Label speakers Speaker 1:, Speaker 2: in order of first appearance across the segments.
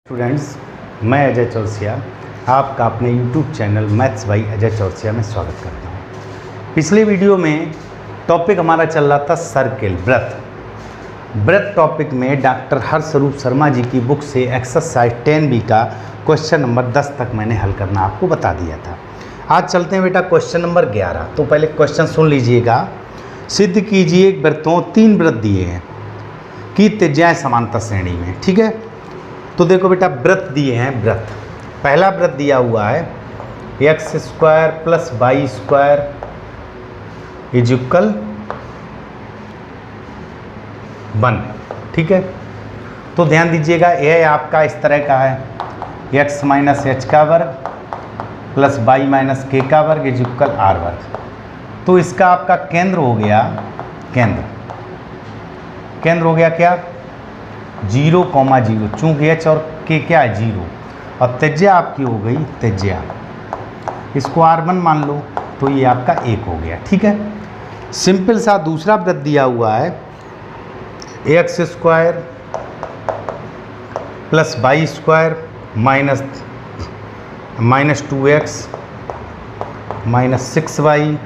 Speaker 1: Students, मैं अजय चौरसिया आपका अपने YouTube channel maths by Ajay Chaurasia में स्वागत करता हूँ। पिछले वीडियो में टॉपिक हमारा चल रहा था सर्किल ब्रत टॉपिक में डॉक्टर हर्षरूप शर्मा जी की बुक से एक्सरसाइज 10B का क्वेश्चन नंबर 10 तक मैंने हल करना आपको बता दिया था। आज चलते हैं बेटा क्वेश्चन नंबर 11। तो पहले क्वेश्चन सुन लीजिएगा। सिद्ध कीजिए वृत्तों 3 वृत्त दिए हैं कि त्रिज्याएं समांतर श्रेणी में। ठीक है, तो देखो बेटा वृत्त दिए हैं। वृत्त पहला वृत्त दिया हुआ है x² plus y² is equal 1। ठीक है, तो ध्यान दीजिएगा यह आपका इस तरह का है x माइनस h का वर्ग प्लस y माइनस k का वर्ग इज इक्वल r वर्ग। तो इसका आपका केंद्र हो गया केंद्र हो गया क्या 0,0, चूँकि h और k क्या है 0, और त्रिज्या आपकी हो गई त्रिज्या, इसको r1 मान लो, तो ये आपका 1 हो गया। ठीक है, सिंपल सा दूसरा वृत्त दिया हुआ है x² plus y² minus 2x minus 6y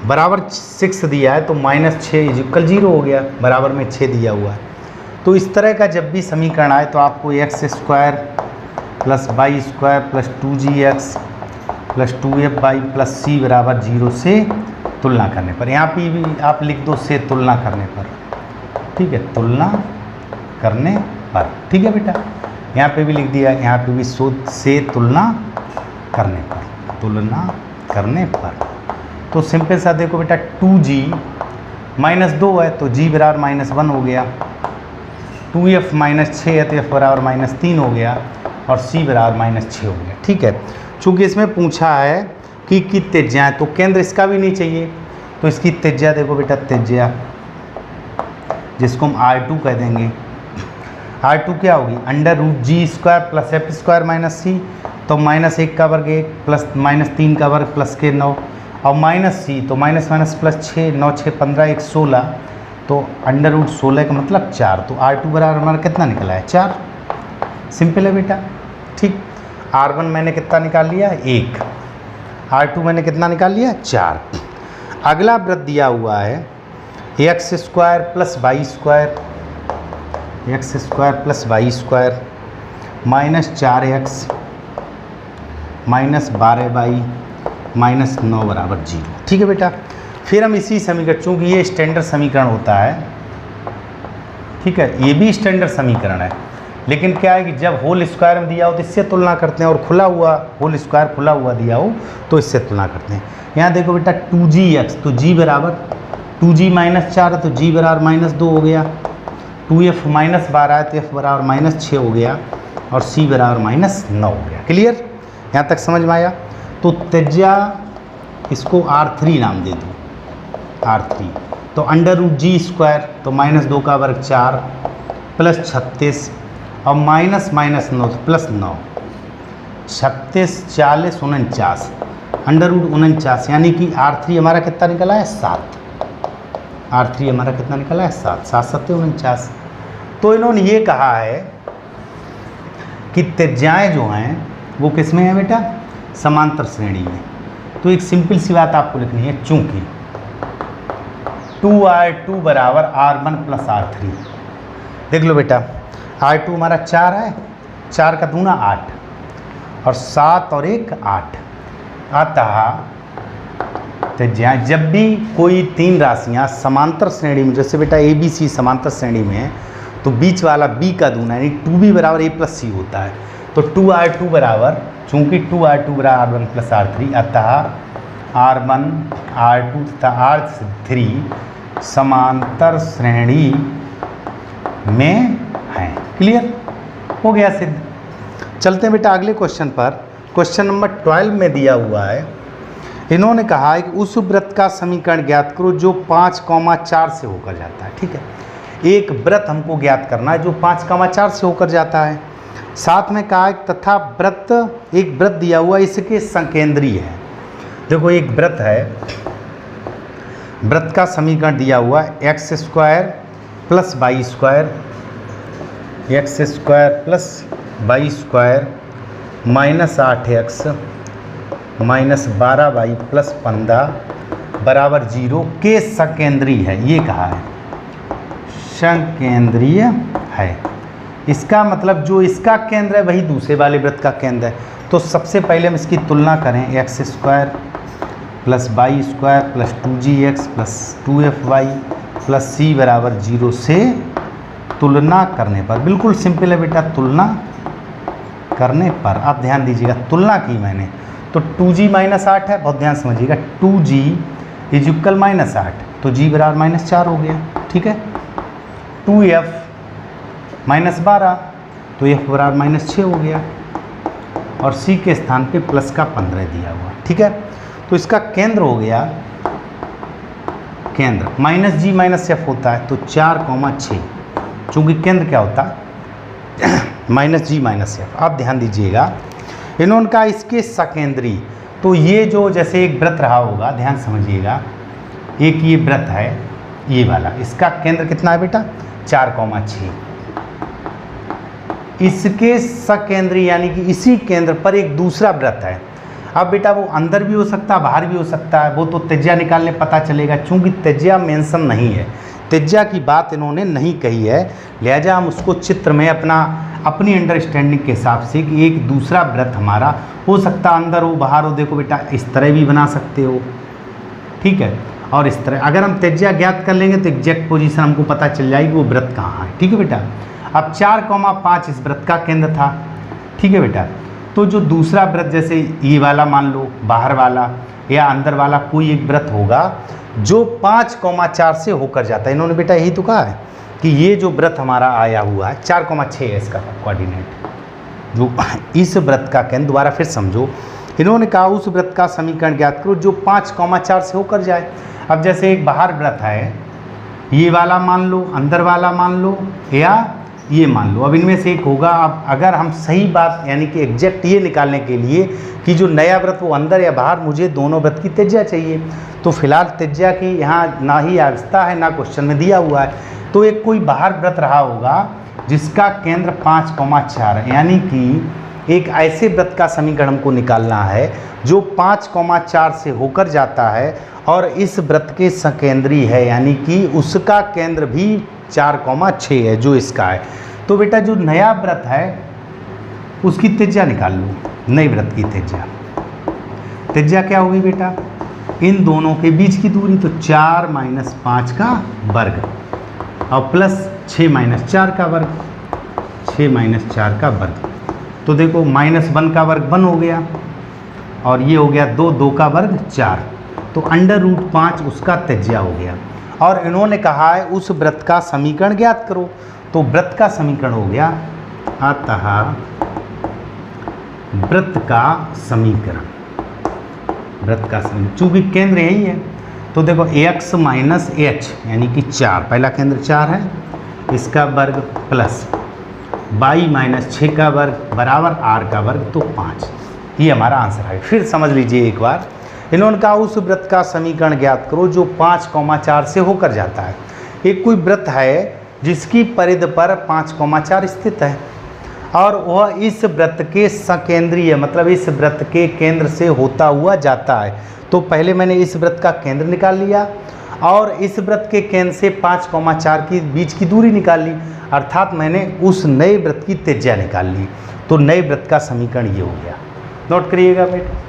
Speaker 1: बराबर 6 दिया है, तो माइनस 6 इज इक्वल 0 हो गया, बराबर में 6 दिया हुआ है। तो इस तरह का जब भी समीकरण आए तो आपको x² plus y² plus 2gx plus 2fy plus c बराबर 0 से तुलना करने पर, यहाँ पे भी आप लिख दो से तुलना करने पर। ठीक है, तुलना करने पर। ठीक है बेटा, यहाँ पे भी लिख दिया, यहाँ पे भी से तुलना करने पर। तो सिंपल सा देखो बेटा 2g माइनस 2 है तो g बराबर -1 हो गया, 2f माइनस 6 है तो f बराबर -3 हो गया, और c बराबर -6 हो गया। ठीक है, चूँकि इसमें पूछा है कि त्रिज्या, तो केंद्र इसका भी नहीं चाहिए, तो इसकी त्रिज्या देखो बेटा, त्रिज्या जिसको हम r2 कह देंगे। r2 क्या होगी √g² plus f² minus c, तो -1 का वर्ग 1 प्लस -3 का वर्ग प्लस के 9, और माइनस c तो माइनस प्लस 6, 9 6 15 1 16, तो √16 का मतलब 4, तो r2 बराबर हमारा कितना निकला है 4। सिंपल है बेटा। ठीक, r1 मैंने कितना निकाल लिया 1, r2 मैंने कितना निकाल लिया 4। अगला वृत्त दिया हुआ है x² plus y² minus 4x minus 12y minus 9 बराबर 0। ठीक है बेटा, फिर हम इसी समीकरण, चूँकि ये स्टैंडर्ड समीकरण होता है, ठीक है, ये भी स्टैंडर्ड समीकरण है, लेकिन क्या है कि जब होल स्क्वायर में दिया हो तो इससे तुलना करते हैं, और खुला हुआ होल स्क्वायर खुला हुआ दिया हो तो इससे तुलना करते हैं। यहाँ देखो बेटा 2gx, तो g बराबर 2g माइनस 4 है तो g बराबर -2 हो गया, 2f माइनस 12 है तो f बराबर -6 हो गया, और c बराबर -9 हो गया। क्लियर, यहाँ तक समझ में आया। तो त्रिज्या इसको R3 नाम दे दो, R3, तो √g² तो -2 का वर्ग 4 प्लस 36, और माइनस 9 तो प्लस 9, 36 40 49, √49, यानी कि R3 हमारा कितना निकला है 7। R3 हमारा कितना निकला है 7, 7 7 49। तो इन्होंने ये कहा है कि त्रिज्याएं जो हैं वो किस में है बेटा, समांतर श्रेणी में। तो एक सिंपल सी बात आपको लिखनी है, चूंकि 2r2 बराबर r1 प्लस r3। देख लो बेटा, r2 हमारा 4 है, 4 का दूना 8, और 7 और 1 8, अतः त्रिज्याएं जब भी कोई 3 राशियां समांतर श्रेणी में, जैसे बेटा ABC समांतर श्रेणी में है, तो बीच वाला b का दूना यानी 2b बराबर a प्लस c होता है। तो 2r2 बराबर, चूँकि 2r2 बराबर r1 प्लस r3, अतः r1 r2 तथा r3 समांतर श्रेणी में हैं। क्लियर हो गया सिद्ध। चलते हैं बेटा अगले क्वेश्चन पर। क्वेश्चन नंबर 12 में दिया हुआ है, इन्होंने कहा है कि उस वृत्त का समीकरण ज्ञात करो जो 5,4 से होकर जाता है। ठीक है, एक वृत्त हमको ज्ञात करना है जो 5,4 से होकर जाता है। साथ में कहा तथा एक वृत्त दिया हुआ इसके संकेंद्रीय है। देखो एक वृत्त है, वृत्त का समीकरण दिया हुआ x² plus y² x square plus y square minus 8x minus 12y plus 15 बराबर 0 के सकेंद्रीय है, ये कहा है सकेंद्रीय है। इसका मतलब जो इसका केंद्र है वही दूसरे वाले वृत्त का केंद्र है। तो सबसे पहले हम इसकी तुलना करें, x square plus y square plus 2gx plus 2fy plus c बराबर 0 से तुलना करने पर, बिल्कुल सिंपल है बेटा, तुलना करने पर आप ध्यान दीजिएगा, तुलना की मैंने तो 2g माइनस 8 है, बहुत ध्यान समझिएगा, 2g इज इक्वल माइनस 8 तो g बराबर माइनस 4 हो गया, ठीक है। 2f माइनस 12 तो f बराबर माइनस 6 हो गया और c के स्थान पे प्लस का 15 दिया हुआ, ठीक है। तो इसका केंद्र हो गया, केंद्र माइनस जी माइनस एफ होता है तो 4,6, चूँकि केंद्र क्या होता है माइनस जी माइनस एफ। आप ध्यान दीजिएगा, इन्होंने कहा इसके सकेंद्री, तो ये जो जैसे एक वृत्त रहा होगा, ध्यान समझिएगा, एक ये वृत्त है ये वाला, इसका केंद्र कितना है बेटा 4,6, इसके सकेंद्री यानी कि इसी केंद्र पर एक दूसरा वृत्त है। अब बेटा वो अंदर भी हो सकता है बाहर भी हो सकता है, वो तो त्रिज्या निकालने पता चलेगा, चूँकि त्रिज्या मेंशन नहीं है, त्रिज्या की बात इन्होंने नहीं कही है, लिहाजा हम उसको चित्र में अपनी अंडरस्टैंडिंग के हिसाब से कि एक दूसरा वृत्त हमारा हो सकता है अंदर हो बाहर हो, देखो बेटा इस तरह भी बना सकते हो, ठीक है, और इस तरह अगर हम त्रिज्या ज्ञात कर लेंगे तो एग्जैक्ट पोजीशन हमको पता चल जाएगी वो वृत्त कहाँ है, ठीक है बेटा। अब 4,5 इस वृत्त का केंद्र था, ठीक है बेटा। तो जो दूसरा वृत्त जैसे ये वाला मान लो, बाहर वाला या अंदर वाला कोई एक वृत्त होगा जो 5,4 से होकर जाता है, इन्होंने बेटा यही तो कहा है कि ये जो वृत्त हमारा आया हुआ है 4,6 है इसका कोऑर्डिनेट, जो इस वृत्त का केंद्र, दोबारा फिर समझो, इन्होंने कहा उस वृत्त का समीकरण ज्ञात करो जो 5,4 से होकर जाए। अब जैसे एक बाहर वृत्त है, ये वाला मान लो, अंदर वाला मान लो या ये मान लो, अब इनमें से एक होगा। अब अगर हम सही बात यानी कि एग्जैक्ट ये निकालने के लिए कि जो नया वृत्त वो अंदर या बाहर, मुझे दोनों वृत्त की त्रिज्या चाहिए, तो फिलहाल त्रिज्या की यहाँ ना ही आवश्यकता है ना क्वेश्चन में दिया हुआ है। तो एक कोई बाहर वृत्त रहा होगा जिसका केंद्र 5,4 है, यानी कि एक ऐसे वृत्त का समीकरण हमको निकालना है जो 5,4 से होकर जाता है और इस वृत्त के सकेंद्री है, यानी कि उसका केंद्र भी 4,6 है जो इसका है। तो बेटा जो नया वृत्त है उसकी त्रिज्या निकाल लो, नए वृत्त की त्रिज्या, त्रिज्या क्या होगी बेटा, इन दोनों के बीच की दूरी, तो 4 - 5 का वर्ग और प्लस 6 - 4 का वर्ग, 6 - 4 का वर्ग, तो देखो -1 का वर्ग 1 हो गया और ये हो गया 2, 2 का वर्ग 4, तो √5 उसका त्रिज्या हो गया। और इन्होंने कहा है उस वृत्त का समीकरण ज्ञात करो, तो वृत्त का समीकरण हो गया, अतः वृत्त का समीकरण, वृत्त का समीकरण, चूँकि केंद्र यही है तो देखो x - h यानी कि 4, पहला केंद्र 4 है, इसका वर्ग प्लस y - 6 का वर्ग बराबर r का वर्ग, तो 5, ये हमारा आंसर है। फिर समझ लीजिए एक बार, इन्होंने कहा उस वृत्त का समीकरण ज्ञात करो जो 5,4 से होकर जाता है। एक कोई वृत्त है जिसकी परिधि पर 5,4 स्थित है और वह इस वृत्त के सकेंद्रीय, मतलब इस वृत्त के केंद्र से होता हुआ जाता है। तो पहले मैंने इस वृत्त का केंद्र निकाल लिया और इस वृत्त के केंद्र से 5,4 की बीच की दूरी निकाल ली, अर्थात मैंने उस नए वृत्त की त्रिज्या निकाल ली। तो नए वृत्त का समीकरण ये हो गया, नोट करिएगा बेटा।